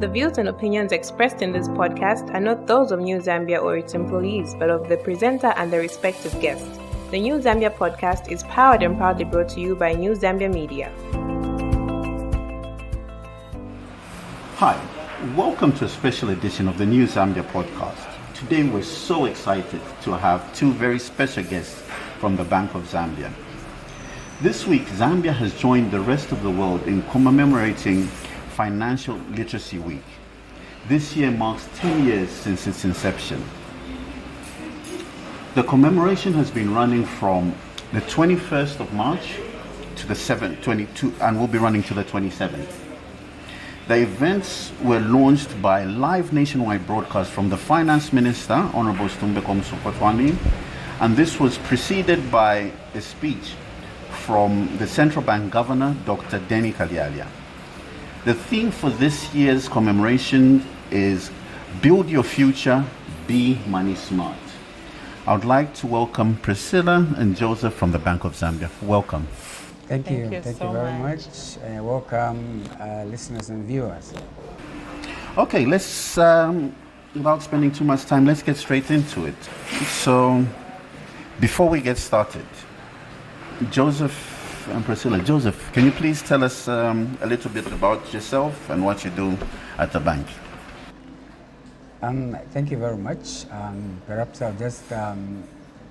The views and opinions expressed in this podcast are not those of New Zambia or its employees, but of the presenter and their respective guests. The New Zambia podcast is powered and proudly brought to you by New Zambia Media. Hi, welcome to a special edition of the New Zambia podcast. Today we're so excited to have two very special guests from the Bank of Zambia. This week, Zambia has joined the rest of the world in commemorating Financial Literacy Week. This year marks 10 years since its inception. The commemoration has been running from the 21st of March to the 22 and will be running to the 27th. The events were launched by a live nationwide broadcast from the Finance Minister, Honorable Stumbeko Msukotwani, and this was preceded by a speech from the Central Bank Governor, Dr. Denny Kalialia. The theme for this year's commemoration is Build Your Future, Be Money Smart. I would like to welcome Priscilla and Joseph from the Bank of Zambia. Welcome. Thank you very much. Welcome listeners and viewers. Okay, let's, without spending too much time, let's get straight into it. So, before we get started, Joseph and Priscilla. Joseph, can you please tell us a little bit about yourself and what you do at the bank? Thank you very much. Perhaps I'll just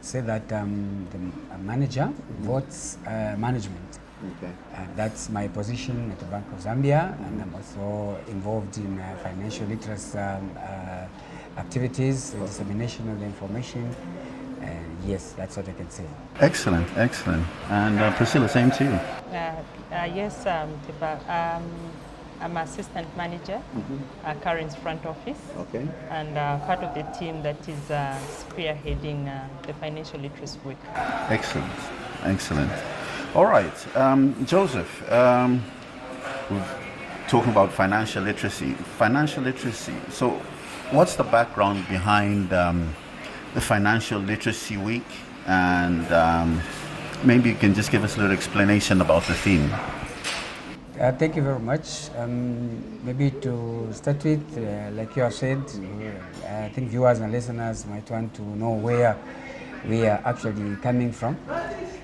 say that the manager votes management. Okay. That's my position at the Bank of Zambia, and I'm also involved in financial literacy activities, the dissemination of the information. Yes, that's what I can say. Excellent, excellent. And Priscilla, same to you. Yes, Mutepa. I'm assistant manager, current front office, Okay. and part of the team that is spearheading the Financial Literacy Week. Excellent, excellent. All right, Joseph, we're talking about financial literacy. Financial literacy, so what's the background behind the Financial Literacy Week, and maybe you can just give us a little explanation about the theme. Thank you very much. Maybe to start with, like you have said, I think viewers and listeners might want to know where we are actually coming from.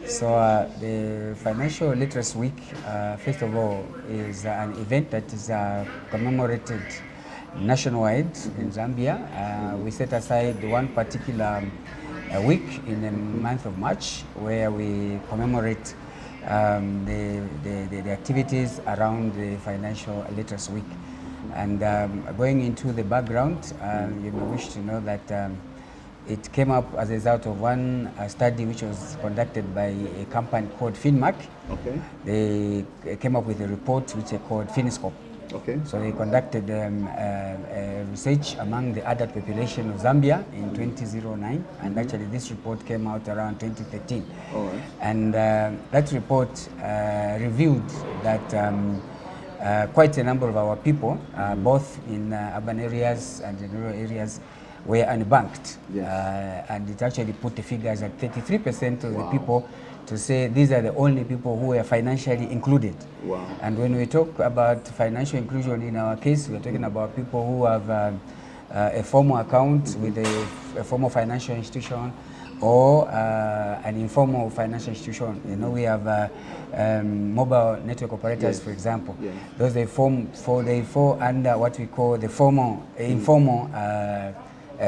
So the Financial Literacy Week, first of all, is an event that is commemorated nationwide in Zambia. We set aside one particular week in the month of March where we commemorate the activities around the Financial Literacy Week. And going into the background, you may wish to know that it came up as a result of one study which was conducted by a company called Finmark. Okay. They came up with a report which they called Finiscope. Okay. So they conducted research among the adult population of Zambia in 2009, and actually this report came out around 2013. All right. And that report revealed that quite a number of our people, both in urban areas and in rural areas, were unbanked. Yes. And it actually put the figures at 33% of Wow. the people to say these are the only people who are financially included. Wow. And when we talk about financial inclusion in our case, we're talking about people who have a formal account with a formal financial institution or an informal financial institution. You know, we have mobile network operators, Yes. for example. Yes. Those they fall under what we call the informal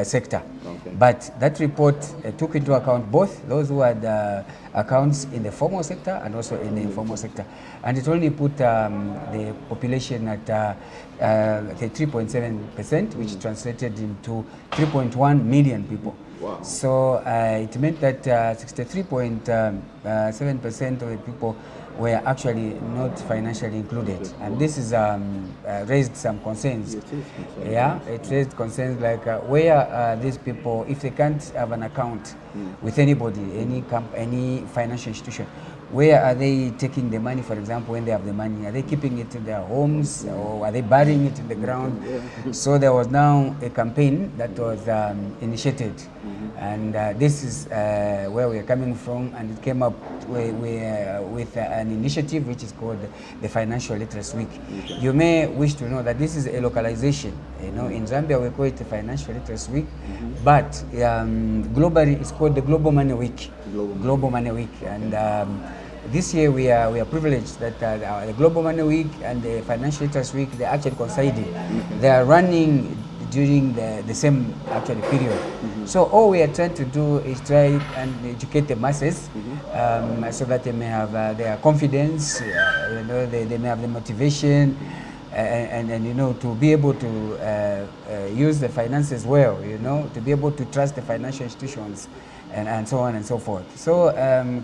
sector. Okay. But that report took into account both those who had accounts in the formal sector and also in the informal sector. And it only put the population at 3.7%, which translated into 3.1 million people. Wow. So it meant that 63.7% of the people were actually not financially included, and this is raised some concerns. Yeah, it raised concerns like where these people, if they can't have an account with anybody, any financial institution, Where are they taking the money, for example, when they have the money? Are they keeping it in their homes or are they burying it in the ground? So there was now a campaign that was initiated. And this is where we are coming from, and it came up with an initiative which is called the Financial Literacy Week. You may wish to know that this is a localization. You know, in Zambia we call it the Financial Literacy Week, but globally it's called the Global Money Week. Global Money Week, and this year we are privileged that the Global Money Week and the Financial Literacy Week, they're actually coinciding. They are running during the same actually period. So all we are trying to do is try and educate the masses so that they may have their confidence, you know, they may have the motivation and you know, to be able to use the finances well, you know, to be able to trust the financial institutions and so on and so forth. So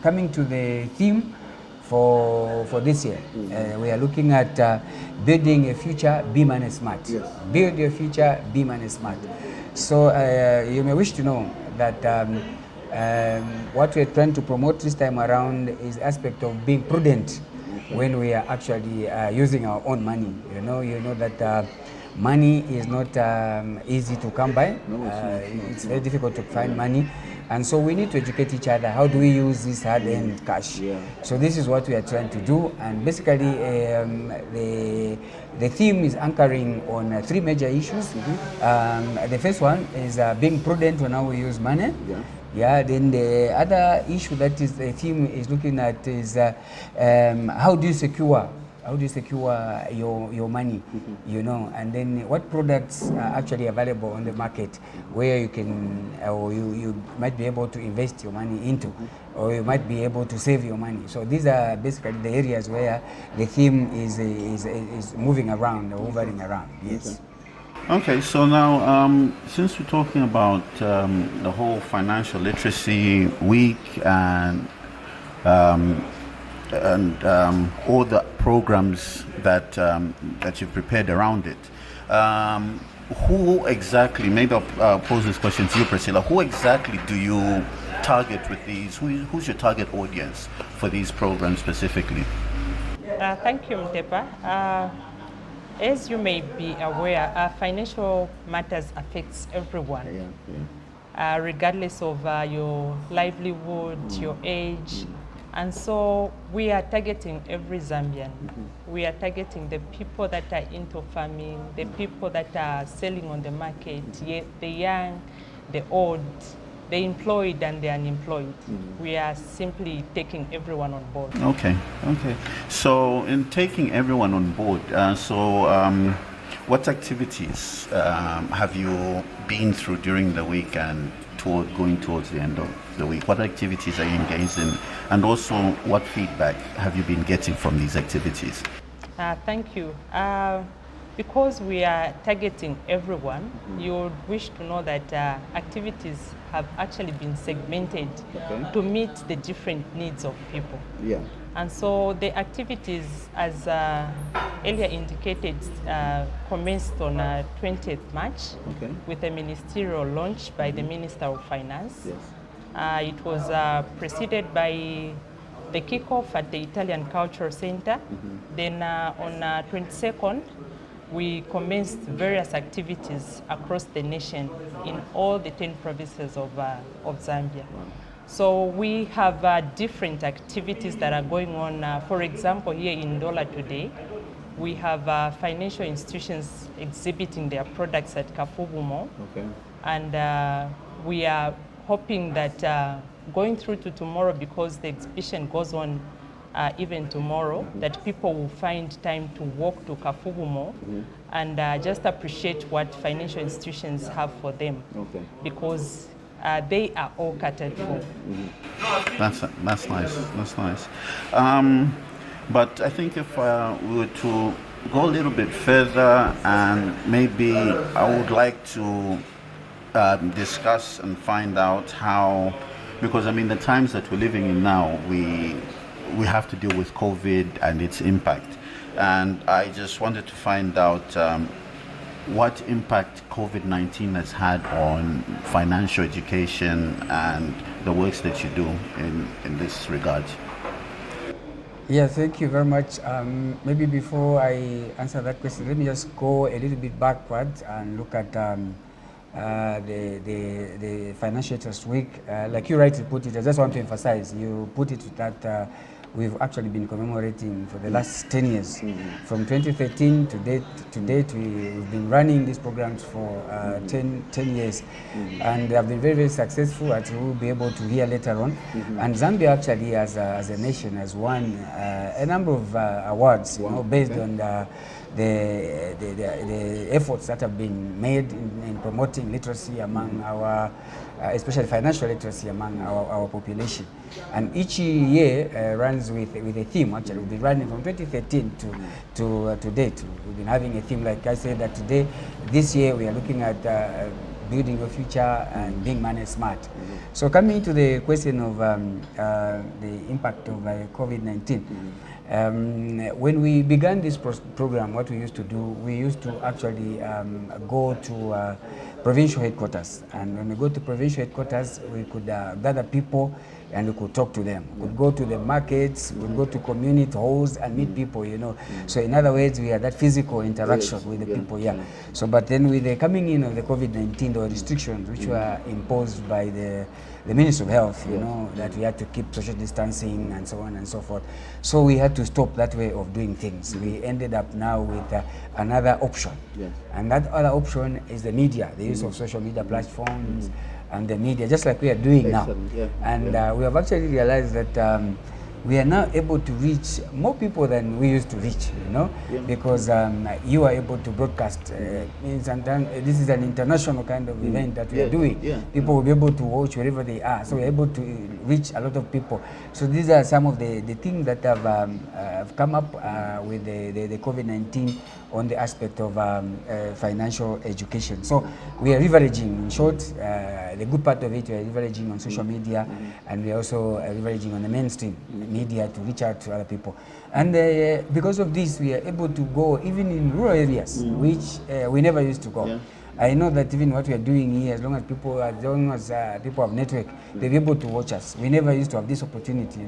coming to the theme for this year, we are looking at building a future, be money smart. Yes. Build your future, be money smart. So you may wish to know that what we're trying to promote this time around is the aspect of being prudent when we are actually using our own money. You know that money is not easy to come by. It's very difficult to find money. And so we need to educate each other. How do we use this hard-earned cash? So this is what we are trying to do. And basically, the theme is anchoring on three major issues. The first one is being prudent on how we use money. Then the other issue that is the theme is looking at is how do you secure your money, you know, and then what products are actually available on the market where you can or you might be able to invest your money into, or you might be able to save your money. So these are basically the areas where the theme is moving around or hovering around. Yes. Okay, so now since we're talking about the whole financial literacy week and all the programs that you've prepared around it, who exactly, maybe I'll pose this question to you, Priscilla, who exactly do you target with these? Who's your target audience for these programs specifically? Thank you, Mutepa. As you may be aware, financial matters affects everyone, regardless of your livelihood, your age. And so we are targeting every Zambian. We are targeting the people that are into farming, the people that are selling on the market, the young, the old, the employed and the unemployed. We are simply taking everyone on board. Okay. So in taking everyone on board, what activities have you been through during the week and going towards the end of the week? What activities are you engaged in? And also, what feedback have you been getting from these activities? Thank you. Because we are targeting everyone, you would wish to know that activities have actually been segmented to meet the different needs of people. And so the activities, as earlier indicated, commenced on 20th March with a ministerial launch by the Minister of Finance. It was preceded by the kickoff at the Italian Cultural Center. Then on 22nd, we commenced various activities across the nation in all the 10 provinces of Zambia. So we have different activities that are going on. For example, here in Ndola today, we have financial institutions exhibiting their products at Kafubu Mall. And we are hoping that going through to tomorrow, because the exhibition goes on even tomorrow, that people will find time to walk to Kafubu Mall and just appreciate what financial institutions have for them, because they are all catered for. That's nice. That's nice. But I think if we were to go a little bit further, and maybe I would like to discuss and find out how, because I mean the times that we're living in now, we have to deal with COVID and its impact. And I just wanted to find out what impact COVID-19 has had on financial education and the works that you do in this regard. Yeah, thank you very much. Maybe before I answer that question, let me just go a little bit backward and look at the Financial Trust Week. Like you rightly put it, I just want to emphasize, you put it that we've actually been commemorating for the last 10 years. From 2013 to date, we've been running these programs for 10 years. And they have been very, very successful, as we'll be able to hear later on. And Zambia actually, as a nation, has won a number of awards, based on the efforts that have been made in promoting literacy among our, especially financial literacy among our population. And each year runs with a theme. Actually, we've been running from 2013 to date. We've been having a theme, like I said, that this year we are looking at building your future and being money smart. So coming to the question of the impact of COVID-19, when we began this program, what we used to do, we used to actually go to provincial headquarters. And when we go to provincial headquarters, we could gather people and we could talk to them. We could go to the markets, we could go to community halls and meet people, So in other words, we had that physical interaction with the people, So, but then with the coming in of the COVID-19, there were restrictions which were imposed by the Ministry of Health, that we had to keep social distancing and so on and so forth. So we had to stop that way of doing things. We ended up now with another option. And that other option is the media, the use of social media platforms and the media, just like we are doing now. And we have actually realized that we are now able to reach more people than we used to reach, because you are able to broadcast. This is an international kind of event that we are doing. People will be able to watch wherever they are, so we're able to reach a lot of people. So these are some of the things that have come up with the COVID-19 on the aspect of financial education. So we are leveraging, in short, the good part of it, we are leveraging on social media, and we are also leveraging on the mainstream media to reach out to other people. And because of this, we are able to go even in rural areas, which we never used to go. I know that even what we are doing here, as long as people have network, they'll be able to watch us. We never used to have this opportunity,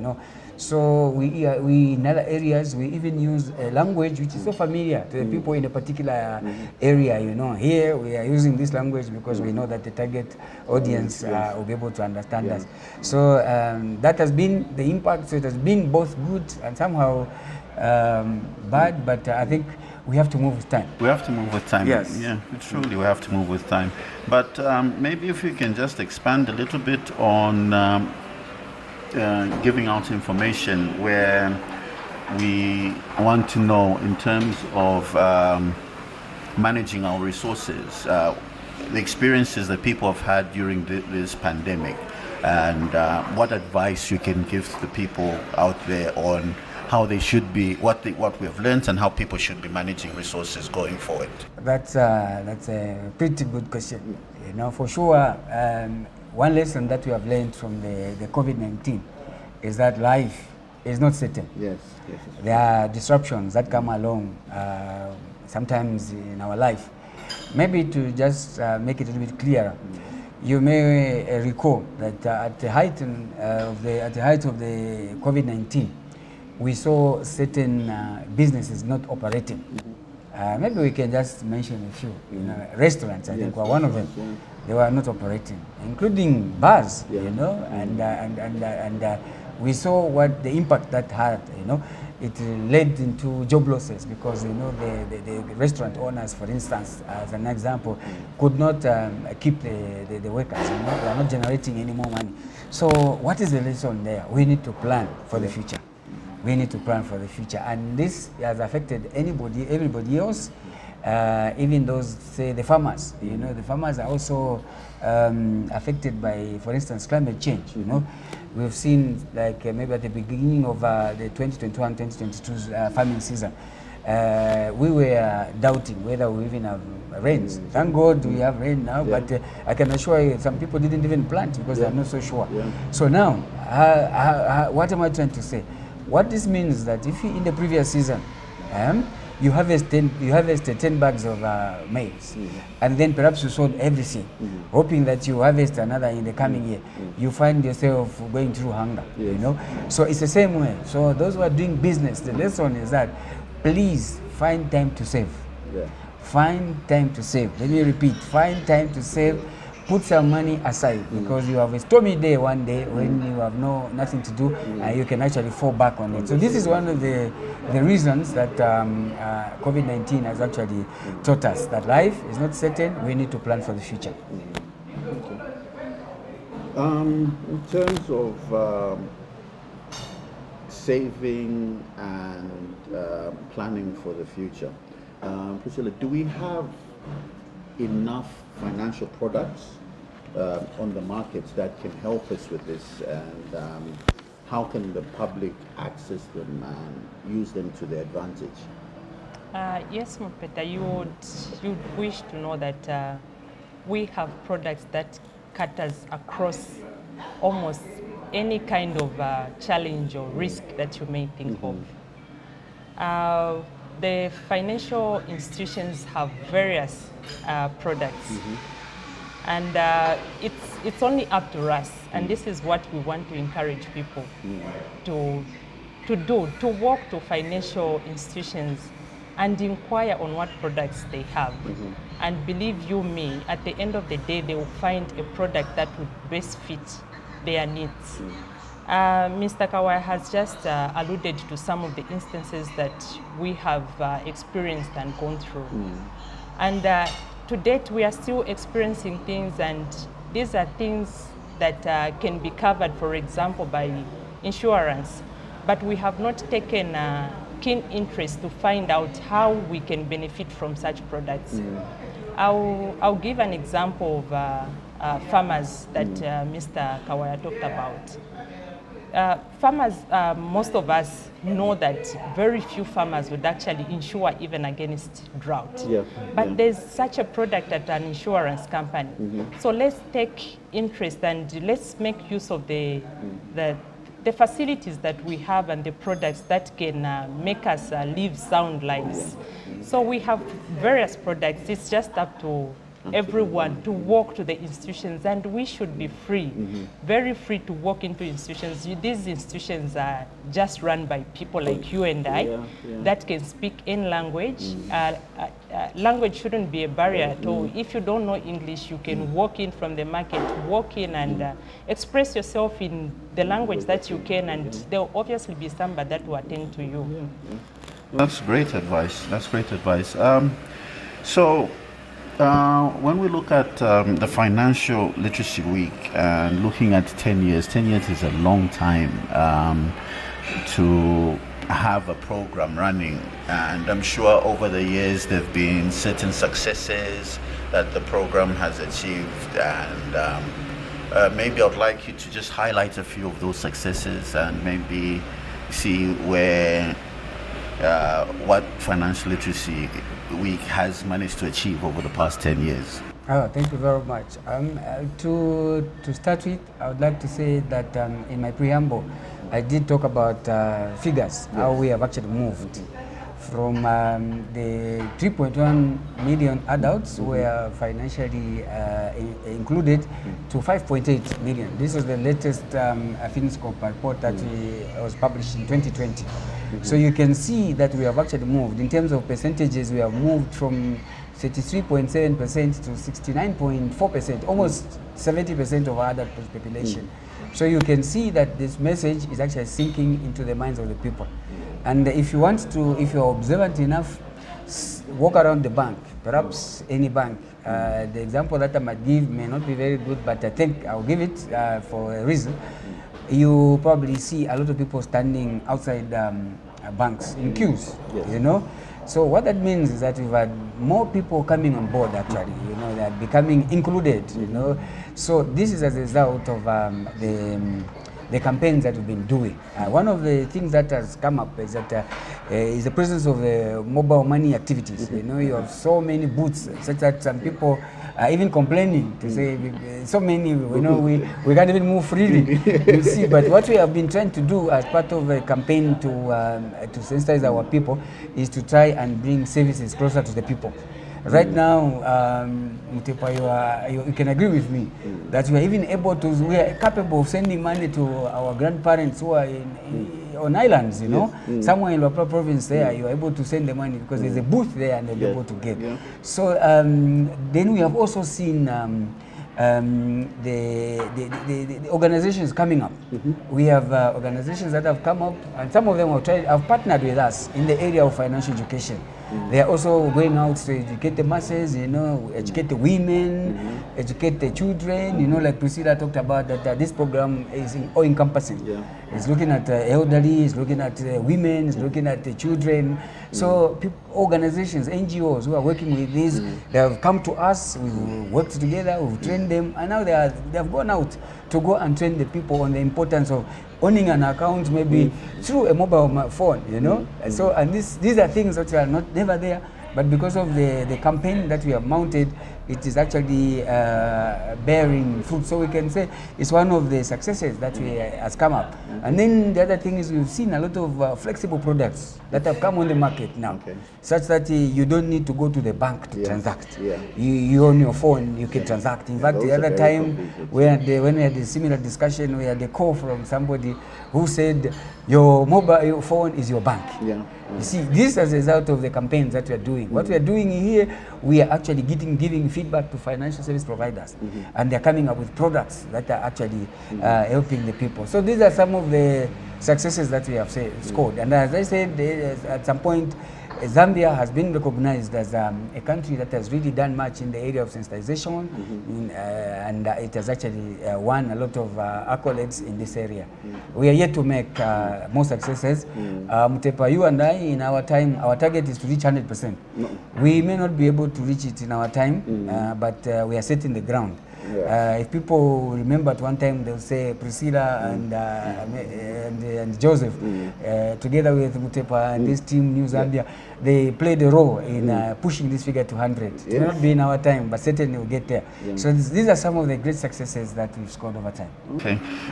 So we in other areas, we even use a language which is so familiar to the people in a particular area, Here we are using this language because we know that the target audience will be able to understand us. So that has been the impact. So it has been both good and somehow bad, but I think we have to move with time. We have to move with time. Yes. Yeah, truly we have to move with time. But maybe if you can just expand a little bit on giving out information where we want to know in terms of managing our resources, the experiences that people have had during this pandemic, and what advice you can give to the people out there on how they should be, what we have learned, and how people should be managing resources going forward. That's a pretty good question. For sure, one lesson that we have learned from the COVID-19 is that life is not certain. Yes. There are disruptions that come along sometimes in our life. Maybe to just make it a little bit clearer, you may recall that at the height of the COVID-19, we saw certain businesses not operating. Maybe we can just mention a few. Restaurants, I think, were one of them. They were not operating, including bars. And we saw what the impact that had. It led into job losses because the restaurant owners, for instance, as an example, could not keep the workers. They are not generating any more money. So what is the lesson there? We need to plan for the future. We need to plan for the future, and this has affected everybody else, even those, say, the farmers. The farmers are also affected by, for instance, climate change. We've seen, like maybe at the beginning of the 2021-2022 farming season, we were doubting whether we even have rains. Thank God we have rain now, but I can assure you some people didn't even plant because they're not so sure. So now, what am I trying to say? What this means is that if in the previous season, you harvested 10 bags of maize, and then perhaps you sold everything, hoping that you harvest another in the coming year. You find yourself going through hunger, you know. So it's the same way. So those who are doing business, the lesson is that please find time to save. Find time to save. Let me repeat, find time to save. Put some money aside, because you have a stormy day one day when you have nothing to do, and you can actually fall back on it. So this is one of the reasons that COVID-19 has actually taught us that life is not certain. We need to plan for the future. In terms of saving and planning for the future, Priscilla, do we have enough financial products on the markets that can help us with this, and how can the public access them and use them to their advantage? Yes, Mutepa, you'd wish to know that we have products that caters across almost any kind of challenge or risk that you may think of. The financial institutions have various products, and it's only up to us, and this is what we want to encourage people to walk to financial institutions and inquire on what products they have. And believe you me, at the end of the day, they will find a product that would best fit their needs. Mr. Kawai has just alluded to some of the instances that we have experienced and gone through. And to date, we are still experiencing things, and these are things that can be covered, for example, by insurance. But we have not taken keen interest to find out how we can benefit from such products. I'll give an example of farmers that Mr. Kawai talked about. Farmers, most of us know that very few farmers would actually insure even against drought. But there's such a product at an insurance company. So let's take interest and let's make use of the facilities that we have and the products that can make us live sound lives. So we have various products. It's just up to everyone to walk to the institutions, and we should be free, very free to walk into institutions. These institutions are just run by people like you and I that can speak in language. Language shouldn't be a barrier at all. If you don't know English, you can walk in from the market, walk in and express yourself in the language that you can, and there will obviously be somebody that will attend to you. That's great advice. That's great advice. When we look at the Financial Literacy Week and looking at 10 years, 10 years is a long time to have a program running. And I'm sure over the years there have been certain successes that the program has achieved. And maybe I'd like you to just highlight a few of those successes and maybe see where what Financial Literacy Week has managed to achieve over the past 10 years. Thank you very much. To start with, I would like to say that in my preamble, I did talk about figures, how we have actually moved from the 3.1 million adults who were financially included to 5.8 million. This is the latest Finscope report that was published in 2020. So you can see that we have actually moved. In terms of percentages, we have moved from 33.7% to 69.4%, almost 70% of our adult population. So you can see that this message is actually sinking into the minds of the people. And if you want to, if you're observant enough, walk around the bank, perhaps any bank. The example that I might give may not be very good, but I think I'll give it for a reason. You probably see a lot of people standing outside banks in queues, you know. So what that means is that we've had more people coming on board actually, you know, they're becoming included, you know. So this is as a result of the campaigns that we've been doing. One of the things that has come up is that is the presence of the mobile money activities. You know, you have so many booths such that some people are even complaining to say so many, you know, we can't even move freely. You see, but what we have been trying to do as part of a campaign to sensitize our people is to try and bring services closer to the people. Right now, Mutepa, you can agree with me that we are even able to, we are capable of sending money to our grandparents who are on islands, you know, somewhere in Luapula province there, you are able to send the money because there's a booth there and they'll be able to get. So then we have also seen the organizations coming up. We have organizations that have come up, and some of them have partnered with us in the area of financial education. They are also going out to educate the masses, you know, educate the women, educate the children, you know, like Priscilla talked about, that this program is all-encompassing. It's looking at elderly, it's looking at women, it's looking at the children. So organizations, NGOs who are working with this, they have come to us, we've worked together, we've trained them, and now they have gone out to go and train the people on the importance of owning an account, maybe through a mobile phone, you know. So, and these are things that are never there, but because of the campaign that we have mounted, it is actually bearing fruit. So we can say it's one of the successes that has come up. And then the other thing is we've seen a lot of flexible products that have come on the market now, such that you don't need to go to the bank to transact. You on your phone, you can transact. In fact, the other time when we had a similar discussion, we had a call from somebody who said, your mobile phone is your bank. You see, this is a result of the campaigns that we are doing. What we are doing here, we are actually giving feedback to financial service providers, and they're coming up with products that are actually helping the people. So these are some of the successes that we have scored. And as I said, at some point, Zambia has been recognized as a country that has really done much in the area of sensitization, and it has actually won a lot of accolades in this area. We are yet to make more successes. Mutepa, you and I, in our time, our target is to reach 100%. We may not be able to reach it in our time, but we are setting the ground. If people remember at one time, they'll say Priscilla and Joseph, together with Mutepa and this team, New Zambia, they played a role in pushing this figure to 100. It may not be in our time, but certainly we'll get there. So these are some of the great successes that we've scored over time.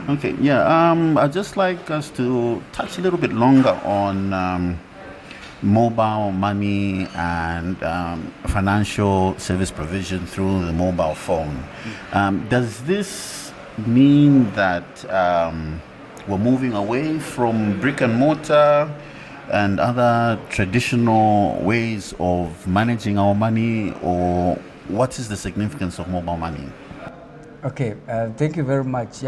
Okay, yeah. I'd just like us to touch a little bit longer on mobile money and financial service provision through the mobile phone. Does this mean that we're moving away from brick and mortar and other traditional ways of managing our money, or what is the significance of mobile money? Okay, thank you very much.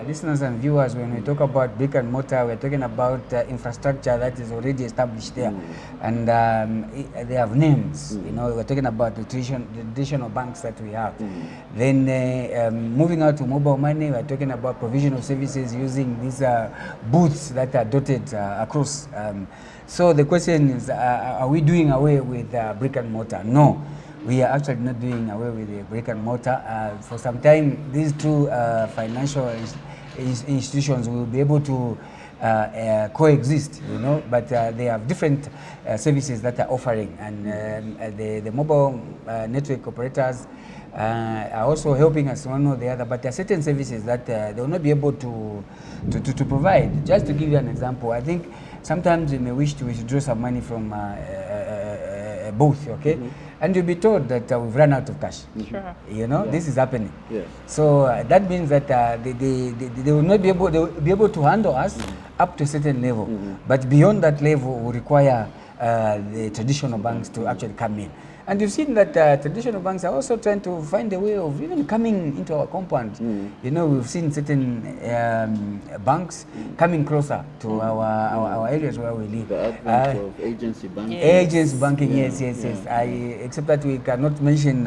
Listeners and viewers, when we talk about brick and mortar, we're talking about infrastructure that is already established there, and they have names. You know, we're talking about the traditional banks that we have. Then moving out to mobile money, we're talking about provision of services using these booths that are dotted across. So the question is, are we doing away with brick and mortar? No. We are actually not doing away with the brick and mortar. For some time, these two financial institutions will be able to coexist, you know, but they have different services that are offering, and the mobile network operators are also helping us one or the other, but there are certain services that they will not be able to provide. Just to give you an example, I think sometimes you may wish to withdraw some money from a booth, okay? And you'll be told that we've run out of cash. Sure. You know, this is happening. So that means that they will not be able, they will be able to handle us up to a certain level. But beyond that level, we require the traditional banks to actually come in. And you've seen that traditional banks are also trying to find a way of even coming into our compound. You know, we've seen certain banks coming closer to our areas where we live. The advent of agency banking. Agency banking, yes. Except that we cannot mention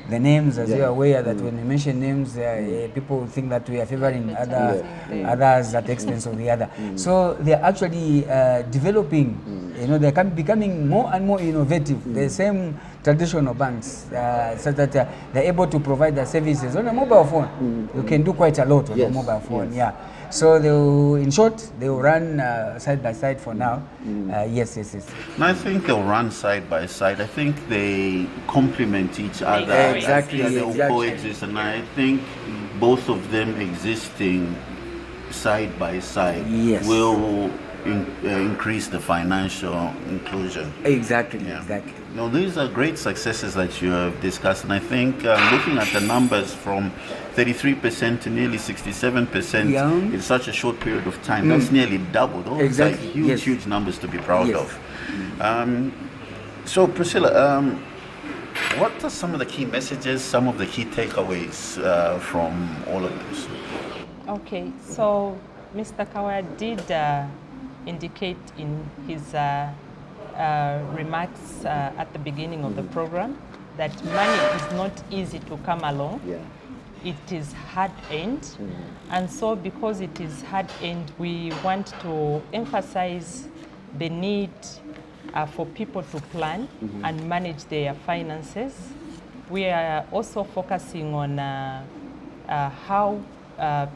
the names, as you are aware that when we mention names, people think that we are favoring others at the expense of the other. So they are actually developing, you know, they're becoming more and more innovative. The same traditional banks, so that they're able to provide their services on a mobile phone. You can do quite a lot on a mobile phone. Yeah. So in short, they will run side by side for now. Yes. And I think they'll run side by side. I think they complement each other. Exactly. They'll coexist, and I think both of them existing side by side will increase the financial inclusion. Exactly. Now, these are great successes that you have discussed, and I think looking at the numbers from 33% to nearly 67% in such a short period of time, that's nearly double. Those are huge numbers to be proud of. So, Priscilla, what are some of the key messages, some of the key takeaways from all of this? Okay, so Mr. Kawa did indicate in his remarks at the beginning of the program that money is not easy to come along. It is hard-earned, and so because it is hard-earned, we want to emphasize the need for people to plan and manage their finances. We are also focusing on how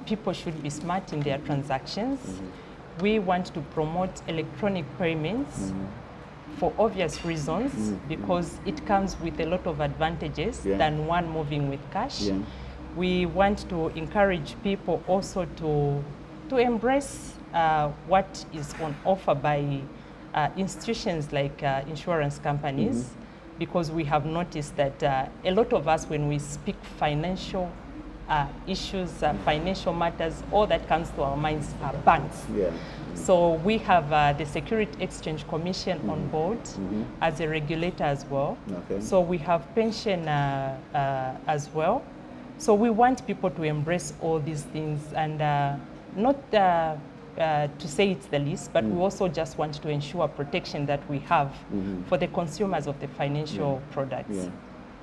people should be smart in their transactions. We want to promote electronic payments for obvious reasons, because it comes with a lot of advantages than one moving with cash. We want to encourage people also to embrace what is on offer by institutions like insurance companies, because we have noticed that a lot of us, when we speak financial issues, financial matters, all that comes to our minds are banks. So we have the Security Exchange Commission on board as a regulator as well. So we have pension as well. So we want people to embrace all these things, and not to say it's the least, but we also just want to ensure protection that we have for the consumers of the financial products.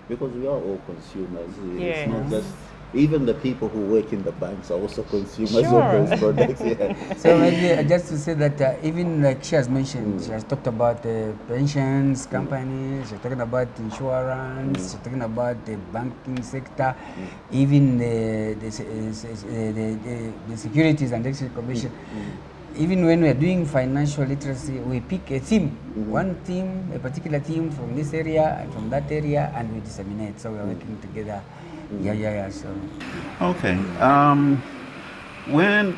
Because we are all consumers. It's not just, even the people who work in the banks are also consumers of those products. So maybe just to say that even like she has mentioned, she has talked about the pensions companies, she's talking about insurance, she's talking about the banking sector, even the Securities and Exchange Commission. Even when we are doing financial literacy, we pick a theme, one theme, a particular theme from this area and from that area, and we disseminate. So we are working together. So. Okay. When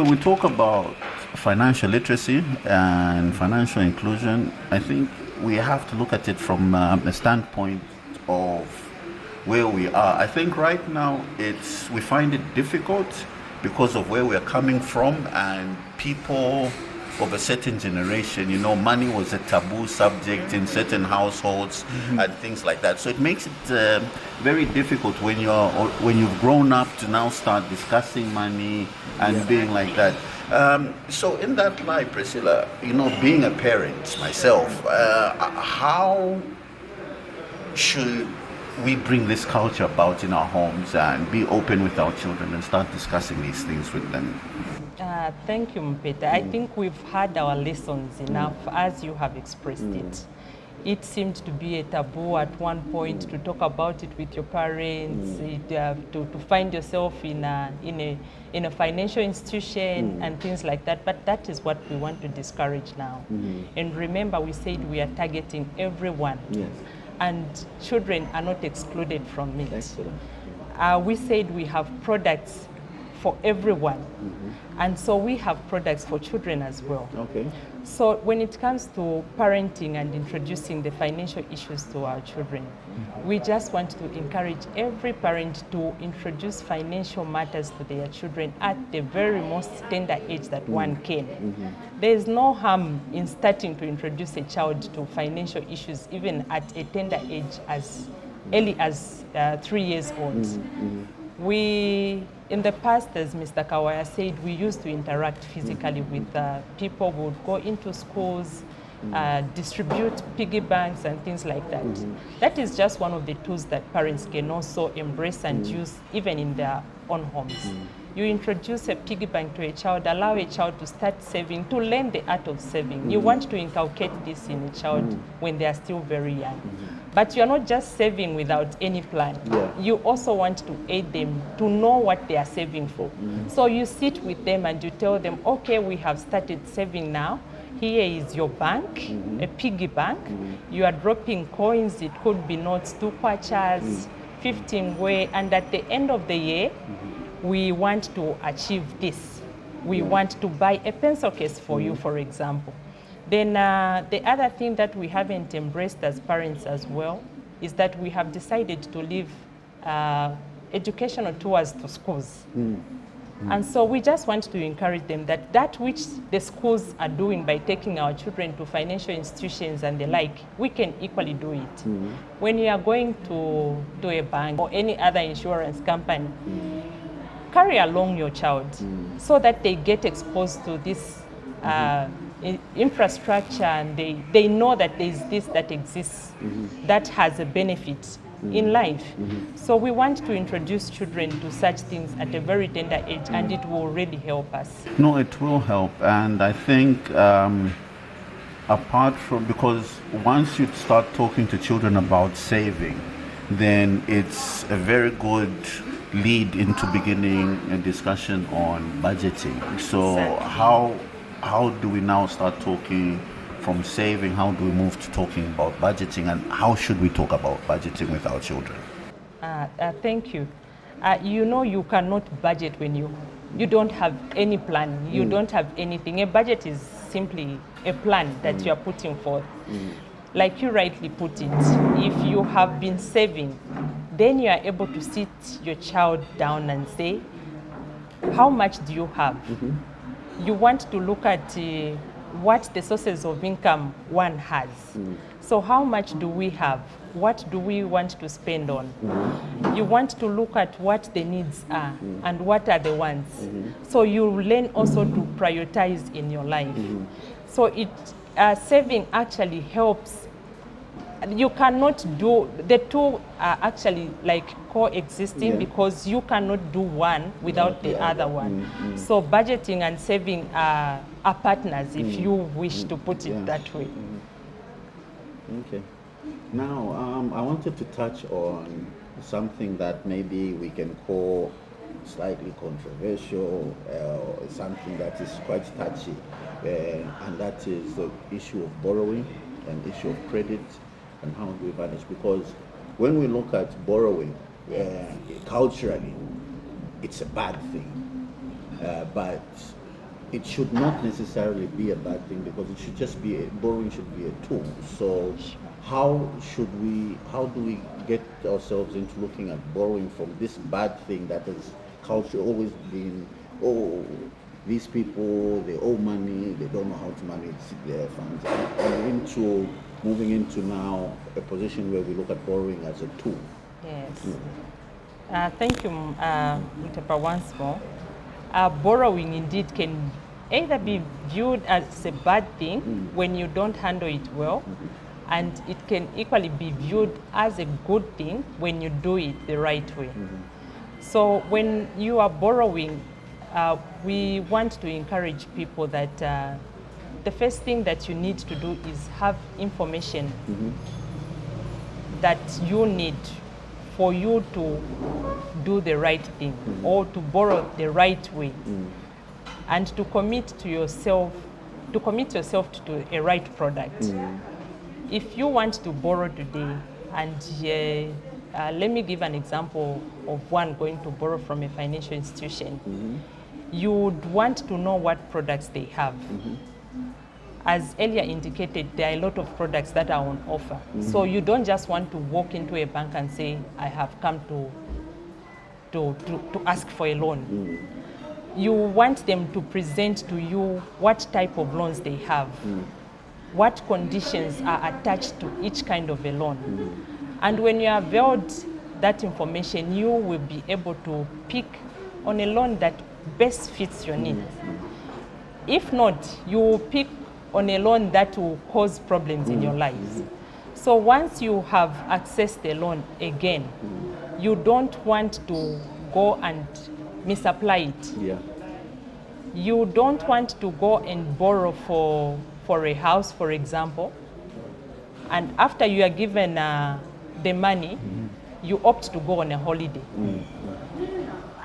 we talk about financial literacy and financial inclusion, I think we have to look at it from a standpoint of where we are. I think right now we find it difficult because of where we are coming from, and people of a certain generation, money was a taboo subject in certain households and things like that. So it makes it very difficult when you've grown up to now start discussing money and being like that. So in that light, Priscilla, being a parent myself, how should we bring this culture about in our homes and be open with our children and start discussing these things with them? Thank you, Mutepa. I think we've had our lessons enough, as you have expressed it. It seemed to be a taboo at one point to talk about it with your parents, to find yourself in a financial institution and things like that. But that is what we want to discourage now. And remember, we said we are targeting everyone. And children are not excluded from it. We said we have products for everyone. And so we have products for children as well. So when it comes to parenting and introducing the financial issues to our children, we just want to encourage every parent to introduce financial matters to their children at the very most tender age that one can. There is no harm in starting to introduce a child to financial issues even at a tender age as early as 3 years old. We, in the past, as Mr. Kawaya said, we used to interact physically with people. We would go into schools, distribute piggy banks and things like that. That is just one of the tools that parents can also embrace and use even in their own homes. You introduce a piggy bank to a child, allow a child to start saving, to learn the art of saving. You want to inculcate this in a child when they are still very young. But you're not just saving without any plan. You also want to aid them to know what they are saving for. So you sit with them and you tell them, okay, we have started saving now. Here is your bank, a piggy bank. You are dropping coins. It could be notes, 2 kwachas, 15 way. And at the end of the year, we want to achieve this. We want to buy a pencil case for you, for example. Then the other thing that we haven't embraced as parents as well is that we have decided to leave educational tours to schools. And so we just want to encourage them that which the schools are doing by taking our children to financial institutions and the like, we can equally do it. When you are going to a bank or any other insurance company, carry along your child so that they get exposed to this infrastructure and they know that there is this that exists that has a benefit in life. So we want to introduce children to such things at a very tender age, and it will really help us. No, it will help, and I think apart from, because once you start talking to children about saving, then it's a very good lead into beginning a discussion on budgeting. So Exactly. how do we now start talking from saving? How do we move to talking about budgeting, and how should we talk about budgeting with our children? Thank you. You know, you cannot budget when you don't have any plan. You don't have anything. A budget is simply a plan that you are putting forth. Like you rightly put it, if you have been saving, then you are able to sit your child down and say, how much do you have? You want to look at what the sources of income one has. So how much do we have? What do we want to spend on? You want to look at what the needs are and what are the wants. So you learn also to prioritize in your life. So saving actually helps. You cannot do, the two are actually like coexisting because you cannot do one without the other one. So budgeting and saving are partners, if you wish to put it that way. Okay. Now, I wanted to touch on something that maybe we can call slightly controversial, something that is quite touchy, and that is the issue of borrowing and issue of credit and how do we manage. Because when we look at borrowing, culturally, it's a bad thing, but it should not necessarily be a bad thing, because it should just be borrowing should be a tool. So how do we get ourselves into looking at borrowing from this bad thing that has culture always been, oh, these people, they owe money, they don't know how to manage their funds, and into moving into now a position where we look at borrowing as a tool. Yes. Thank you, Mutepa, once more. Borrowing indeed can either be viewed as a bad thing when you don't handle it well, and it can equally be viewed as a good thing when you do it the right way. So when you are borrowing, we want to encourage people that the first thing that you need to do is have information that you need for you to do the right thing or to borrow the right way, and to commit yourself to a right product. If you want to borrow today, and let me give an example of one going to borrow from a financial institution. You would want to know what products they have. As earlier indicated, there are a lot of products that are on offer. So you don't just want to walk into a bank and say, I have come to ask for a loan. You want them to present to you what type of loans they have, what conditions are attached to each kind of a loan. And when you have availed that information, you will be able to pick on a loan that best fits your needs. If not, you will pick on a loan that will cause problems in your lives. So once you have accessed the loan again, you don't want to go and misapply it. Yeah. You don't want to go and borrow for a house, for example, and after you are given the money, you opt to go on a holiday.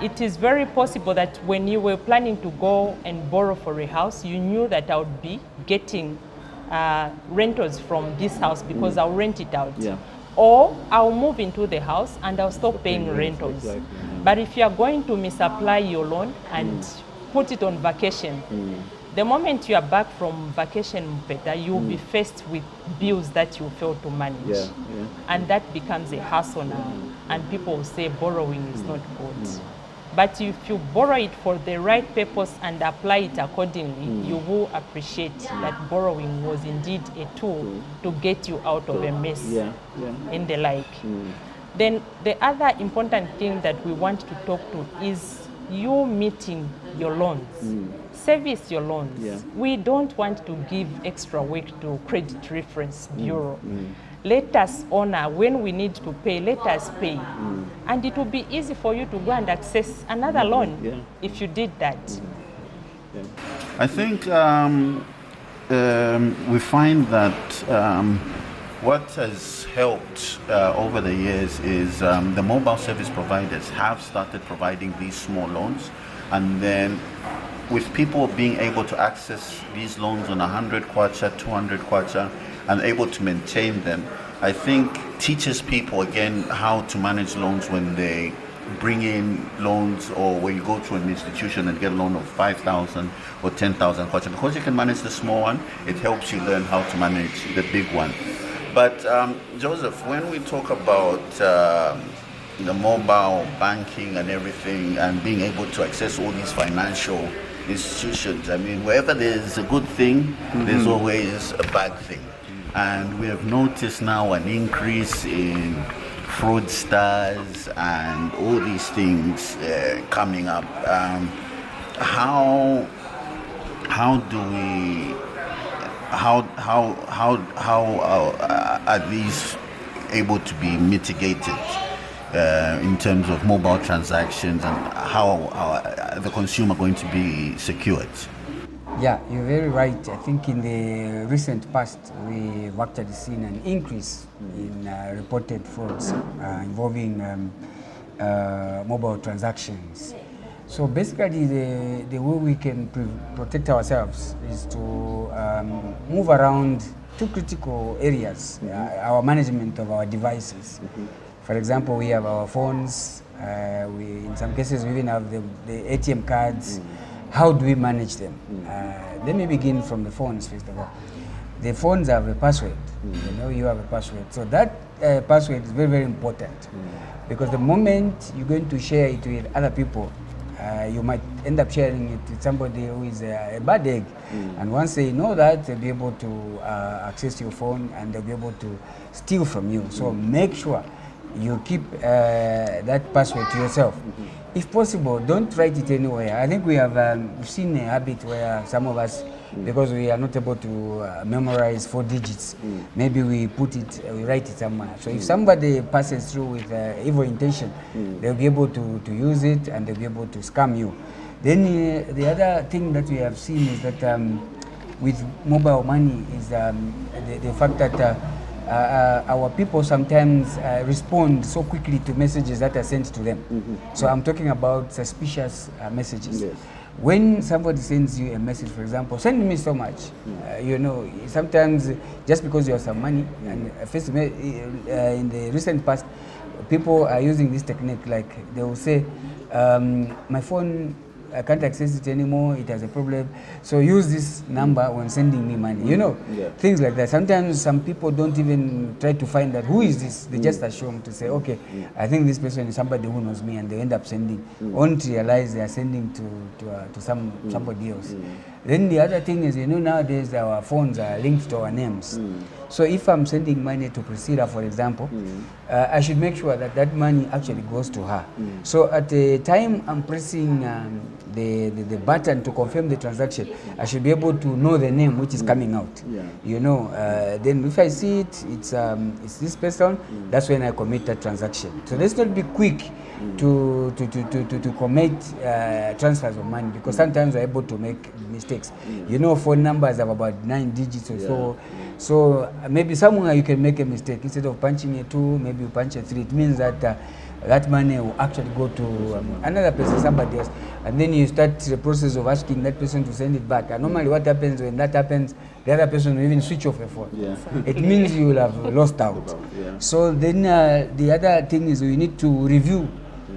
It is very possible that when you were planning to go and borrow for a house, you knew that I would be getting rentals from this house because I'll rent it out. Yeah. Or I'll move into the house and I'll stop paying rentals. Exactly. But if you are going to misapply your loan and put it on vacation, the moment you are back from vacation, Mutepa, you will be faced with bills that you fail to manage. Yeah. And that becomes a hassle now. And people will say borrowing is not good. But if you borrow it for the right purpose and apply it accordingly, you will appreciate that borrowing was indeed a tool to get you out of a mess and the like. Then the other important thing that we want to talk to is you meeting your loans. Service your loans. Yeah. We don't want to give extra work to Credit Reference Bureau. Let us honor when we need to pay, let us pay. And it will be easy for you to go and access another loan if you did that. I think we find that what has helped over the years is the mobile service providers have started providing these small loans, and then with people being able to access these loans on 100 kwacha, 200 kwacha, and able to maintain them, I think teaches people again how to manage loans when they bring in loans, or when you go to an institution and get a loan of 5,000 or 10,000 kwacha. Because you can manage the small one, it helps you learn how to manage the big one. But Joseph, when we talk about the mobile banking and everything and being able to access all these financial institutions, I mean, wherever there's a good thing, there's always a bad thing. And we have noticed now an increase in fraudsters and all these things coming up. How are these able to be mitigated in terms of mobile transactions, and how the consumer going to be secured? Yeah, you're very right. I think in the recent past, we've actually seen an increase in reported frauds involving mobile transactions. So basically, the way we can protect ourselves is to move around two critical areas, our management of our devices. For example, we have our phones, in some cases we even have the ATM cards. How do we manage them? Let me begin from the phones first of all. The phones have a password. You know, you have a password. So that password is very, very important, because the moment you're going to share it with other people, you might end up sharing it with somebody who is a bad egg. And once they know that, they'll be able to access your phone and they'll be able to steal from you. So make sure you keep that password to yourself. If possible, don't write it anywhere. I think we have seen a habit where some of us, because we are not able to memorize 4 digits, maybe we write it somewhere. So if somebody passes through with evil intention, they'll be able to use it and they'll be able to scam you. Then the other thing that we have seen is that with mobile money is the fact that our people sometimes respond so quickly to messages that are sent to them. So I'm talking about suspicious messages. Yes. When somebody sends you a message, for example, send me so much, you know, sometimes just because you have some money, and in the recent past, people are using this technique, like they will say, my phone, I can't access it anymore, it has a problem, so use this number when sending me money, you know, things like that. Sometimes some people don't even try to find out who is this, they just assume to say, okay, I think this person is somebody who knows me, and they end up sending, only to realize they are sending to somebody else. Then the other thing is, you know, nowadays our phones are linked to our names. So if I'm sending money to Priscilla, for example, I should make sure that that money actually goes to her. So at the time I'm pressing the button to confirm the transaction, I should be able to know the name which is coming out. You know, then if I see it's this person, that's when I commit that transaction. So let's not be quick to commit transfers of money, because sometimes we're able to make mistakes. You know, phone numbers have about 9 digits or so. So maybe somewhere you can make a mistake. Instead of punching a 2, maybe you punch a 3. It means that that money will actually go to another person, somebody else. And then you start the process of asking that person to send it back. And normally what happens when that happens, the other person will even switch off the phone. It means you will have lost out. So then the other thing is we need to review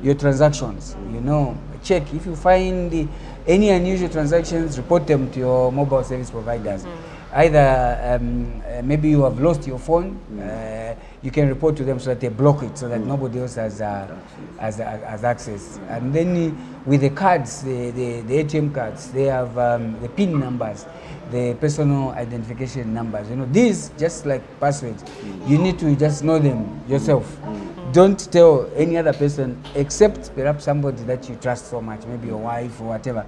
your transactions. You know, check if you find any unusual transactions, report them to your mobile service providers. Either maybe you have lost your phone, you can report to them so that they block it, so that nobody else has access. And then with the cards, the ATM cards, they have the PIN numbers, the personal identification numbers. You know, these, just like passwords, you need to just know them yourself. Don't tell any other person except perhaps somebody that you trust so much, maybe your wife or whatever,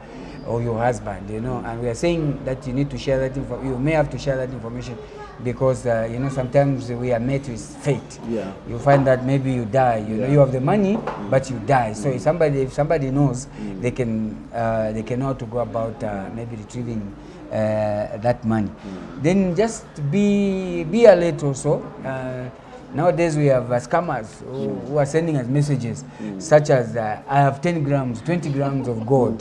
or your husband, you know. And we are saying that you need to share that information. You may have to share that information because, you know, sometimes we are met with fate. You find that maybe you die, you know, you have the money, but you die. So if somebody knows, they can know how to go about maybe retrieving that money. Then just be alert also. Nowadays we have scammers who are sending us messages such as I have 10 grams, 20 grams of gold.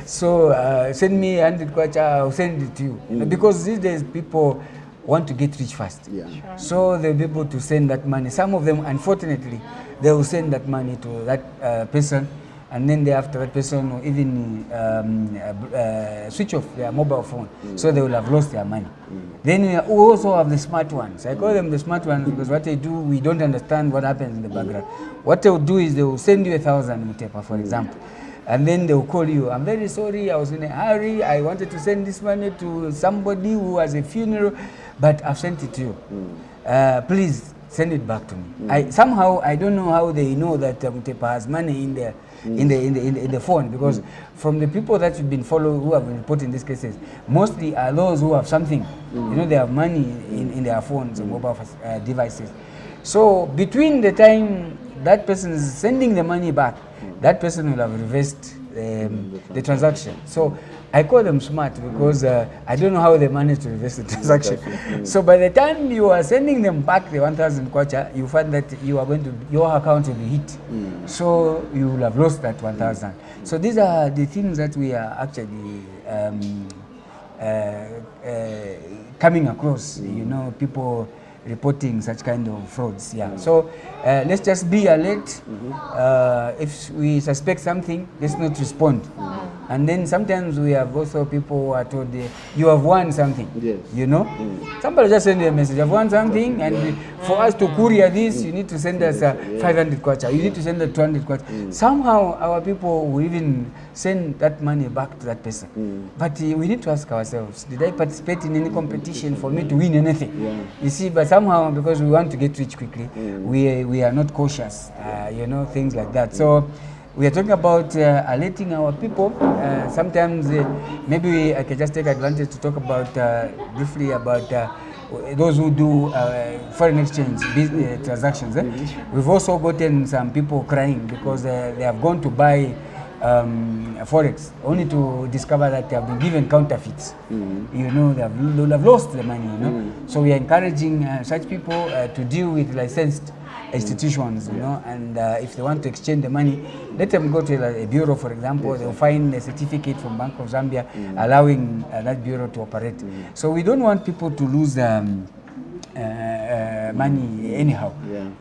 So send me 100 kwacha, I'll send it to you. You know, because these days people want to get rich fast. So they'll be able to send that money. Some of them, unfortunately, they will send that money to that person, and then thereafter that person will even switch off their mobile phone, so they will have lost their money. Then we also have the smart ones. I call them the smart ones because what they do, we don't understand what happens in the background. What they will do is they will send you 1,000 Mutepa, for example, and then they will call you. I'm very sorry, I was in a hurry. I wanted to send this money to somebody who has a funeral, but I've sent it to you. Please send it back to me. Somehow I don't know how they know that Mutepa has money in there. In the phone, because from the people that you've been following who have been reporting these cases, mostly are those who have something. You know, they have money in their phones and mobile devices. So between the time that person is sending the money back, that person will have reversed the transaction. So I call them smart because I don't know how they manage to reverse the transaction. So by the time you are sending them back the 1,000 kwacha, you find that your account will be hit. So you will have lost that 1,000. So these are the things that we are actually coming across. You know, people reporting such kind of frauds. So let's just be alert. If we suspect something, let's not respond. And then sometimes we have also people who are told you have won something. You know, somebody just send you a message, I've won something, and for us to courier this, you need to send us 500 kwacha, you need to send us 200 kwacha. Somehow our people will even send that money back to that person. But we need to ask ourselves, did I participate in any competition for me to win anything? You see, but somehow because we want to get rich quickly, we are not cautious, you know, things like that. So we are talking about alerting our people. Sometimes maybe I can just take advantage to talk about briefly about those who do foreign exchange transactions. We've also gotten some people crying because they have gone to buy forex only to discover that they have been given counterfeits. You know, they have lost the money. You know, so we are encouraging such people to deal with licensed institutions, you know, and if they want to exchange the money, let them go to a bureau, for example. They'll find a certificate from Bank of Zambia allowing that bureau to operate. So we don't want people to lose money anyhow.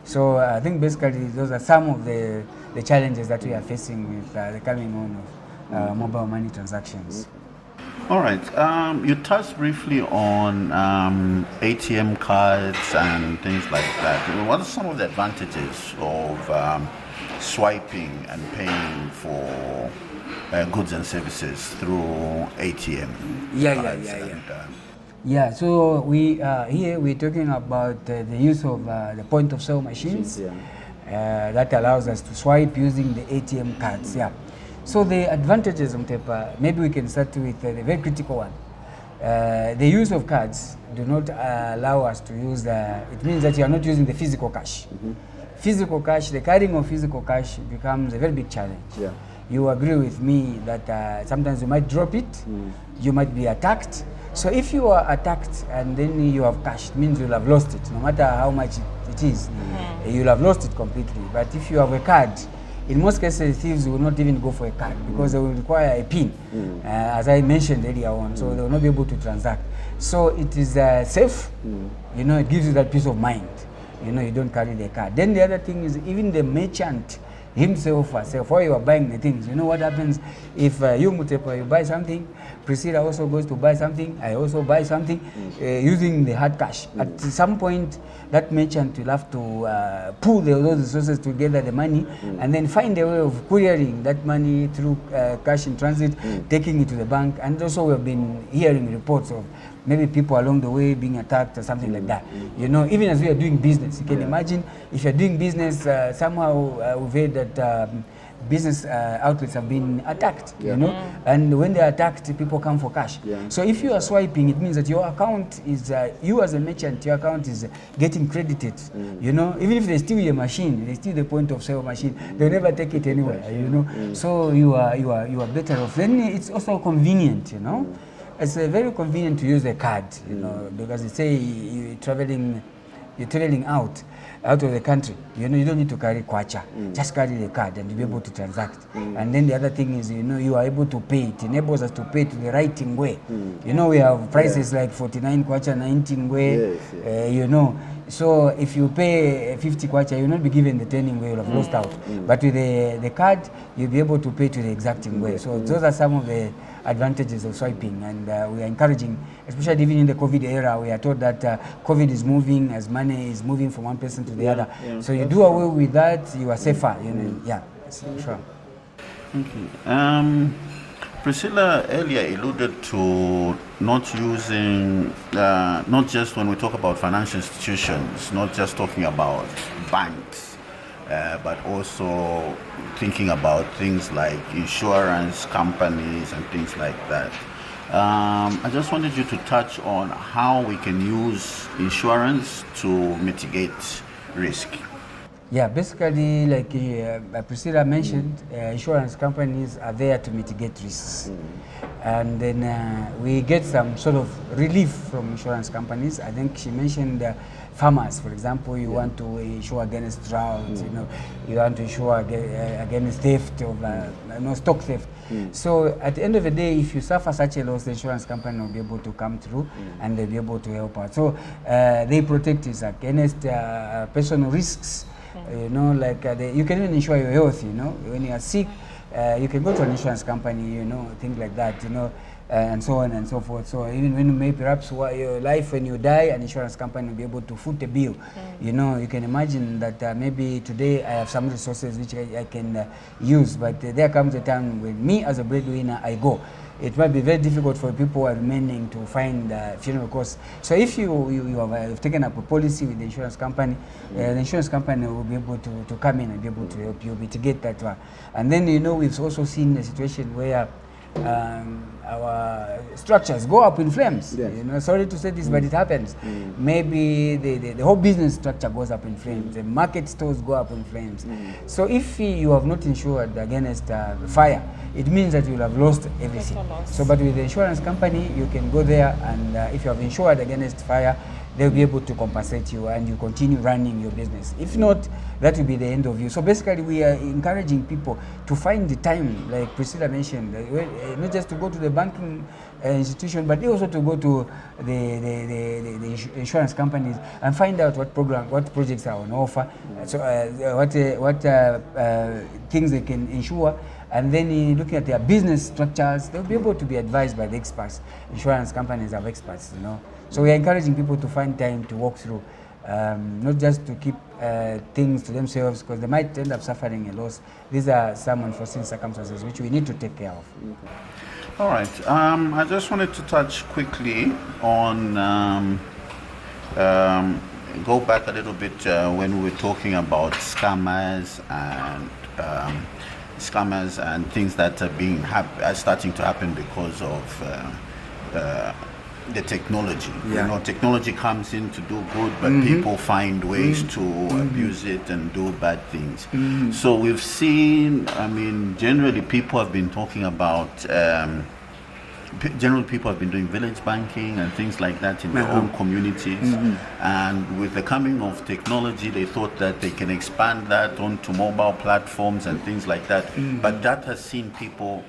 So I think basically those are some of the challenges that we are facing with the coming on of mobile money transactions. All right. You touched briefly on ATM cards and things like that. What are some of the advantages of swiping and paying for goods and services through ATM? So here we're talking about the use of the point of sale machines that allows us to swipe using the ATM cards. So the advantages of Mutepa, maybe we can start with the very critical one. The use of cards do not allow us to use it means that you are not using the physical cash. Physical cash, the carrying of physical cash becomes a very big challenge. Yeah. You agree with me that sometimes you might drop it, you might be attacked. So if you are attacked and then you have cash, it means you'll have lost it, no matter how much it is. You'll have lost it completely. But if you have a card, in most cases, thieves will not even go for a card because they will require a PIN, as I mentioned earlier on, so they will not be able to transact. So it is safe, you know, it gives you that peace of mind, you know, you don't carry the card. Then the other thing is even the merchant himself herself, while you are buying the things, you know what happens if you Mutepa, you buy something, Priscilla also goes to buy something, I also buy something using the hard cash. At some point, that merchant will have to pull those resources together, the money, and then find a way of couriering that money through cash in transit, taking it to the bank. And also we've been hearing reports of maybe people along the way being attacked or something like that. You know, even as we are doing business, you can imagine if you're doing business, somehow we've heard that business outlets have been attacked, you know, and when they're attacked, people come for cash. So if you are swiping, it means that your account is, you as a merchant, your account is getting credited, you know, even if they steal your machine, they steal the point of sale machine, they'll never take it anywhere, you know, so you are better off. Then it's also convenient, you know. It's very convenient to use a card, you know, because you say you're traveling out of the country, you know, you don't need to carry kwacha, just carry the card and you'll be able to transact. And then the other thing is, you know, you are able to pay. It enables us to pay to the right way. You know, we have prices like 49 kwacha, 19 way, you know. So if you pay 50 kwacha, you'll not be given the 10 way, you'll have lost out. But with the card, you'll be able to pay to the exacting way. So those are some of the advantages of swiping, and we are encouraging, especially even in the COVID era, we are told that COVID is moving as money is moving from one person to the other. So you do away with that, you are safer. You know, sure. Okay. Priscilla earlier alluded to not using, not just when we talk about financial institutions, not just talking about banks, but also thinking about things like insurance companies and things like that. I just wanted you to touch on how we can use insurance to mitigate risk. Yeah, basically, like Priscilla mentioned, insurance companies are there to mitigate risks. And then we get some sort of relief from insurance companies. I think she mentioned farmers, for example, you want to insure against drought, you know, you want to insure against theft of stock theft. So at the end of the day, if you suffer such a loss, the insurance company will be able to come through and they'll be able to help out. So they protect us against personal risks. You know, like you can even insure your health, you know, when you are sick, you can go to an insurance company, you know, things like that, you know, and so on and so forth. So even when you may perhaps your life, when you die, an insurance company will be able to foot a bill. You know, you can imagine that maybe today I have some resources which I can use, but there comes a time when me as a breadwinner, I go. It might be very difficult for people who are remaining to find funeral costs. So if you have taken up a policy with the insurance company, the insurance company will be able to come in and be able to help you mitigate that one. And then, you know, we've also seen a situation where our structures go up in flames. Yes. You know, sorry to say this, but it happens. Maybe the whole business structure goes up in flames. The market stores go up in flames. So if you have not insured against fire, it means that you will have lost everything. So, but with the insurance company, you can go there, and if you have insured against fire, they'll be able to compensate you and you continue running your business. If not, that will be the end of you. So basically, we are encouraging people to find the time, like Priscilla mentioned, not just to go to the banking institution, but also to go to the insurance companies and find out what projects are on offer, so what things they can insure. And then looking at their business structures, they'll be able to be advised by the experts. Insurance companies have experts, you know. So we are encouraging people to find time to walk through, not just to keep things to themselves, because they might end up suffering a loss. These are some unforeseen circumstances which we need to take care of. All right. I just wanted to touch quickly on, go back a little bit when we were talking about scammers and scammers and things that are starting to happen because of the technology. Technology comes in to do good, but people find ways to abuse it and do bad things. So we've seen, generally people have been talking about, people have been doing village banking and things like that in their own communities. And with the coming of technology, they thought that they can expand that onto mobile platforms and things like that. But that has seen people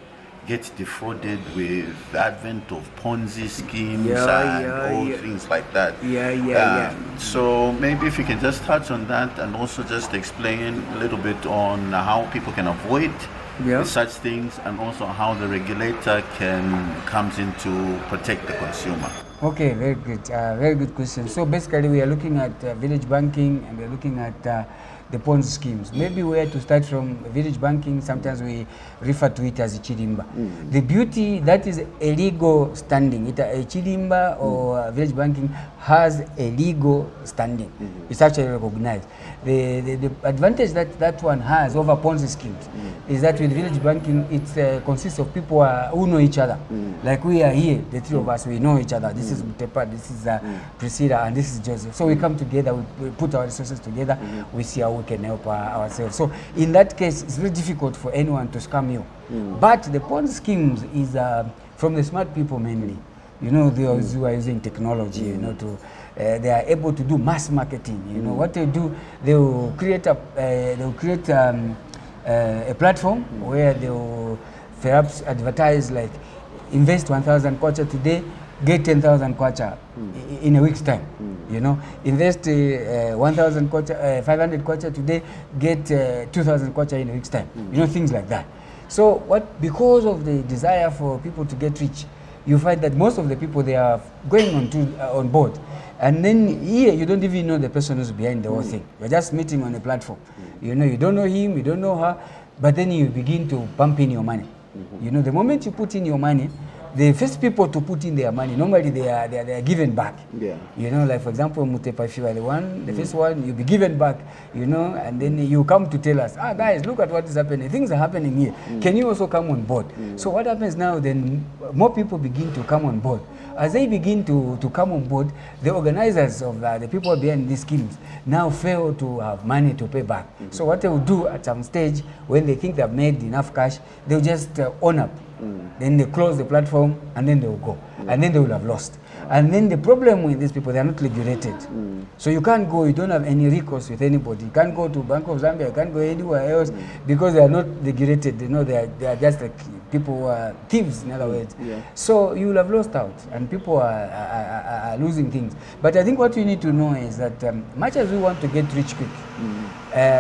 get defrauded with the advent of Ponzi schemes and things like that. So maybe if you can just touch on that and also just explain a little bit on how people can avoid such things, and also how the regulator comes in to protect the consumer. Okay, very good question. So basically we are looking at village banking, and we are looking at the Ponzi schemes. Maybe we have to start from village banking. Sometimes we refer to it as chilimba. The beauty, that is a legal standing. A chilimba or village banking has a legal standing. It's actually recognized. The advantage that one has over Ponzi schemes is that with village banking, it consists of people who know each other. Like we are here, the three of us, we know each other. This is Mutepa, this is Priscilla, and this is Joseph. So we come together, we put our resources together, we see how we can help ourselves. So in that case, it's very difficult for anyone to scam you. But the Ponzi schemes is from the smart people mainly. Those who are using technology, they are able to do mass marketing. What they do, they will create a platform where they will perhaps advertise like invest 1,000 kwacha today, get 10,000 kwacha in a week's time. Invest 1,000 kwacha, 500 kwacha today, get 2,000 kwacha in a week's time. Things like that. So because of the desire for people to get rich, you find that most of the people, they are going on board. And then here, you don't even know the person who's behind the whole thing. You're just meeting on a platform. You don't know him, you don't know her, but then you begin to pump in your money. The moment you put in your money, the first people to put in their money, normally they are given back. Like for example, Mutepa, if you are the first one, you'll be given back, and then you come to tell us, guys, look at what is happening. Things are happening here. Can you also come on board? So what happens now, then more people begin to come on board. As they begin to come on board, the organizers of the people behind these schemes now fail to have money to pay back. So what they will do at some stage, when they think they've made enough cash, they'll just own up. Then they close the platform, and then they will go. And then they will have lost. And then the problem with these people, they are not regulated. So you can't go, you don't have any recourse with anybody. You can't go to Bank of Zambia, you can't go anywhere else because they are not regulated. They are just like people who are thieves, in other words. So you will have lost out, and people are losing things. But I think what we need to know is that much as we want to get rich quick,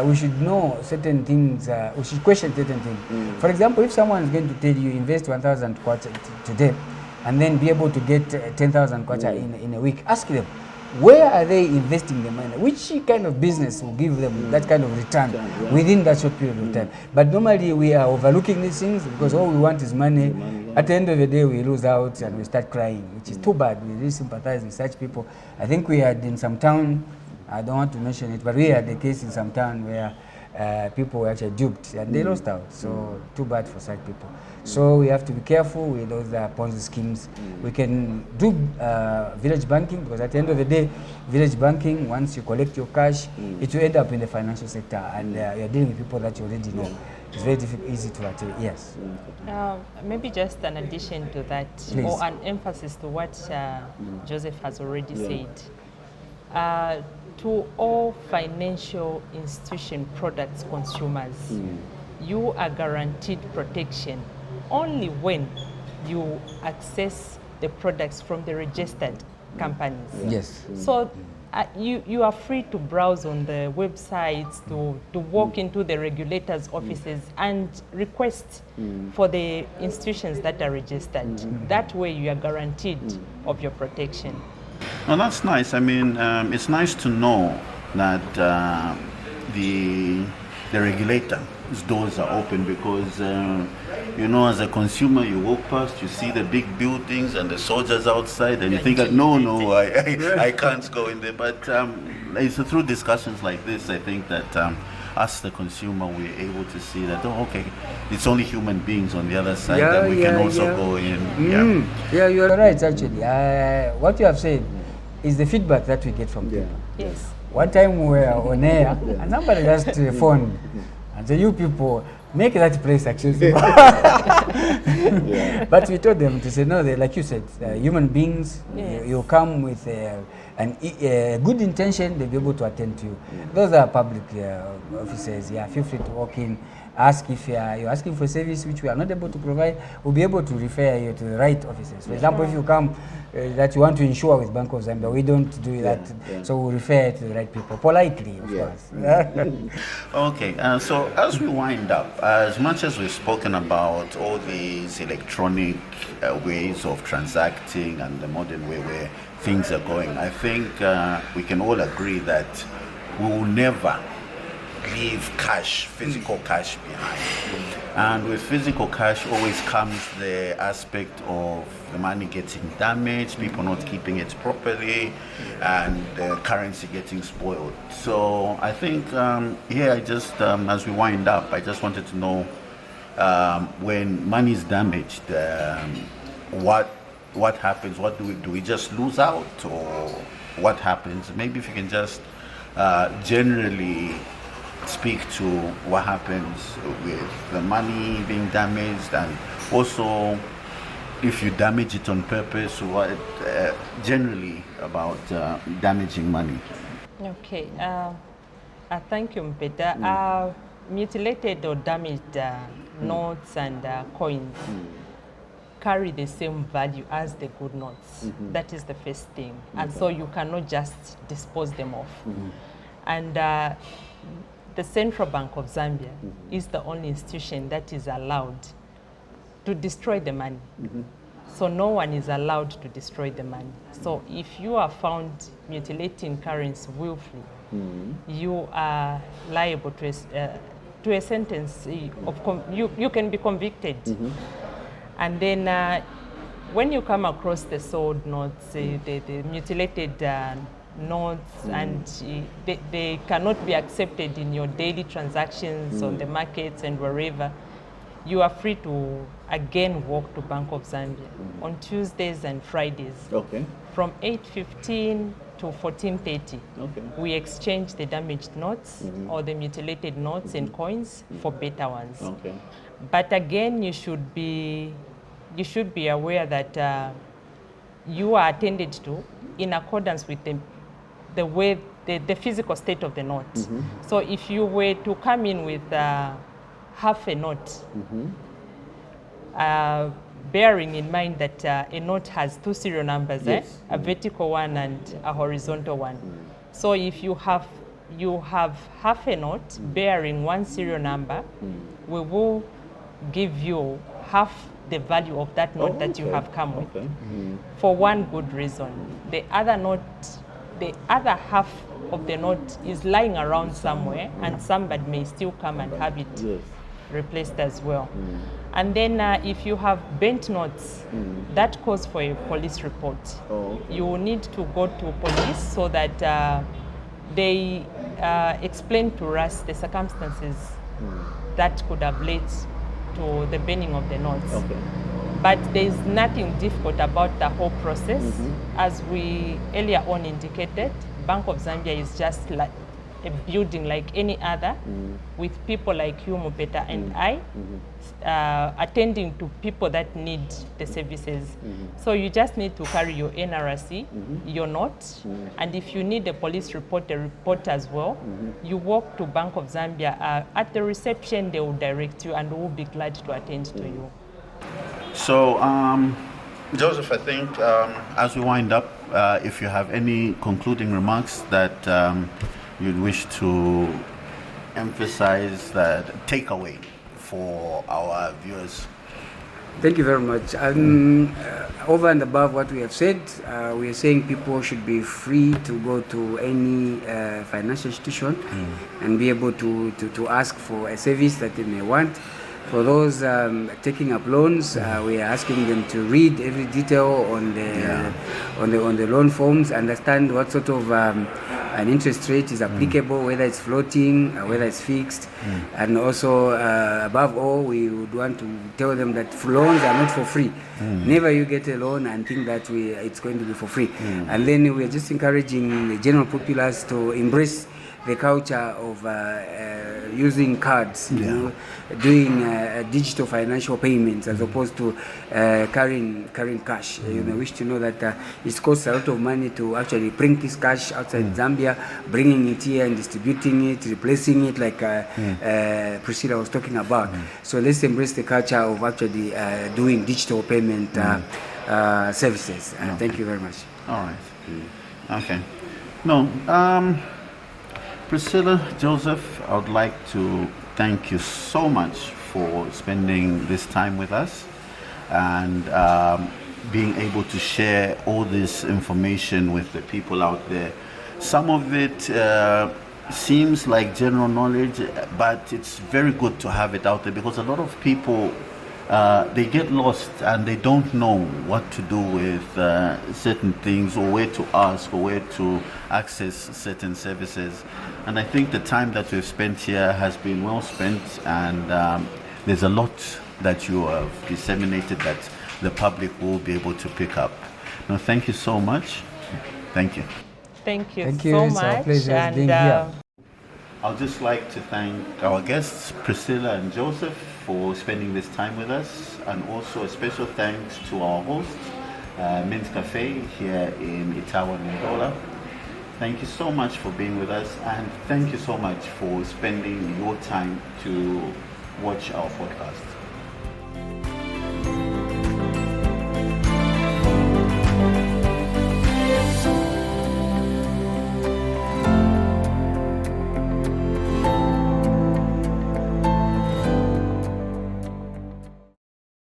we should know certain things, we should question certain things. For example, if someone is going to tell you invest 1,000 kwacha today and then be able to get 10,000 kwacha in a week, ask them, where are they investing the money? Which kind of business will give them that kind of return within that short period of time? But normally we are overlooking these things because all we want is money. At the end of the day, we lose out and we start crying, which is too bad. We really sympathize with such people. I think we had in some town, I don't want to mention it, but we had a case in some town where people were actually duped and they lost out. So too bad for such people. So we have to be careful with those Ponzi schemes. We can do village banking because at the end of the day, village banking, once you collect your cash, it will end up in the financial sector, and you're dealing with people that you already know. It's very easy to attain. Yes. Maybe just an addition to that, or an emphasis to what Joseph has already said. To all financial institution products consumers, you are guaranteed protection only when you access the products from the registered companies. Yes. So you are free to browse on the websites, to walk into the regulators' offices and request for the institutions that are registered. That way you are guaranteed of your protection. Well, that's nice. I mean, it's nice to know that the regulator's doors are open, because as a consumer, you walk past, you see the big buildings and the soldiers outside, and you think that I can't go in there. But it's through discussions like this, I think that us, the consumer, we're able to see that, it's only human beings on the other side, and we can also go in. Yeah, you're right, actually. What you have said is the feedback that we get from people. Yes. One time we were on air, and somebody just phoned and said, "You people, make that place accessible." But we told them to say, no, like you said, human beings, you come with a good intention, they'll be able to attend to you. Those are public officers. Feel free to walk in, ask if you're asking for service which we are not able to provide. We'll be able to refer you to the right officers. For example, if you come that you want to insure with Bank of Zambia, we don't do that, so we'll refer to the right people, politely, of course. Okay, so as we wind up, as much as we've spoken about all these electronic ways of transacting and the modern way where things are going, I think we can all agree that we will never leave physical cash behind. And with physical cash always comes the aspect of the money getting damaged, people not keeping it properly, and the currency getting spoiled. So I think I just, as we wind up, I just wanted to know, when money is damaged, what happens? What do we do? We just lose out, or what happens? Maybe if you can just generally speak to what happens with the money being damaged, and also if you damage it on purpose, what generally about damaging money. Okay, thank you, Mutepa. Mutilated or damaged notes and coins carry the same value as the good notes. That is the first thing. And so you cannot just dispose them off. And the Central Bank of Zambia is the only institution that is allowed to destroy the money. So no one is allowed to destroy the money. So if you are found mutilating currency willfully, you are liable to a sentence of you can be convicted. And then when you come across the sold notes, the mutilated notes, and they cannot be accepted in your daily transactions on the markets and wherever, you are free to again walk to Bank of Zambia on Tuesdays and Fridays from 8:15 to 14:30. We exchange the damaged notes or the mutilated notes and coins for better ones. But again, you should be aware that you are attended to in accordance with the way the physical state of the note. So if you were to come in with half a note, bearing in mind that a note has two serial numbers, a vertical one and a horizontal one. So if you have half a note bearing one serial number, we will give you half the value of that note that you have come with, for one good reason. The other half of the note is lying around somewhere, and somebody may still come and have it replaced as well. And then if you have bent notes, that calls for a police report. You will need to go to police so that they explain to us the circumstances that could have led to the burning of the notes. But there is nothing difficult about the whole process. As we earlier on indicated, Bank of Zambia is just like a building like any other, with people like you, Mutepa, and I, attending to people that need the services. So you just need to carry your NRC, your note, and if you need a police report, a report as well, you walk to Bank of Zambia. At the reception, they will direct you, and we will be glad to attend to you. So, Joseph, I think as we wind up, if you have any concluding remarks that you'd wish to emphasize, that takeaway for our viewers. Thank you very much. Over and above what we have said, we are saying people should be free to go to any financial institution and be able to ask for a service that they may want. For those taking up loans, we are asking them to read every detail on the loan forms, understand what sort of an interest rate is applicable, whether it's floating, whether it's fixed, and also above all, we would want to tell them that loans are not for free. Never you get a loan and think that it's going to be for free. And then we are just encouraging the general populace to embrace the culture of using cards, you know, doing digital financial payments as opposed to carrying cash. You may wish to know that it costs a lot of money to actually bring this cash outside Zambia, bringing it here and distributing it, replacing it like Priscilla was talking about. So let's embrace the culture of actually doing digital payment services. Thank you very much. All right. Okay. No. Priscilla, Joseph, I would like to thank you so much for spending this time with us and being able to share all this information with the people out there. Some of it seems like general knowledge, but it's very good to have it out there because a lot of people they get lost and they don't know what to do with certain things or where to ask or where to access certain services. And I think the time that we've spent here has been well spent, and there's a lot that you have disseminated that the public will be able to pick up. No, thank you so much. Thank you. Thank you Thank you. so It's much. our pleasure being here. I'd just like to thank our guests, Priscilla and Joseph, for spending this time with us, and also a special thanks to our host, Mint Cafe here in Itawa, Ndola. Thank you so much for being with us, and thank you so much for spending your time to watch our podcast.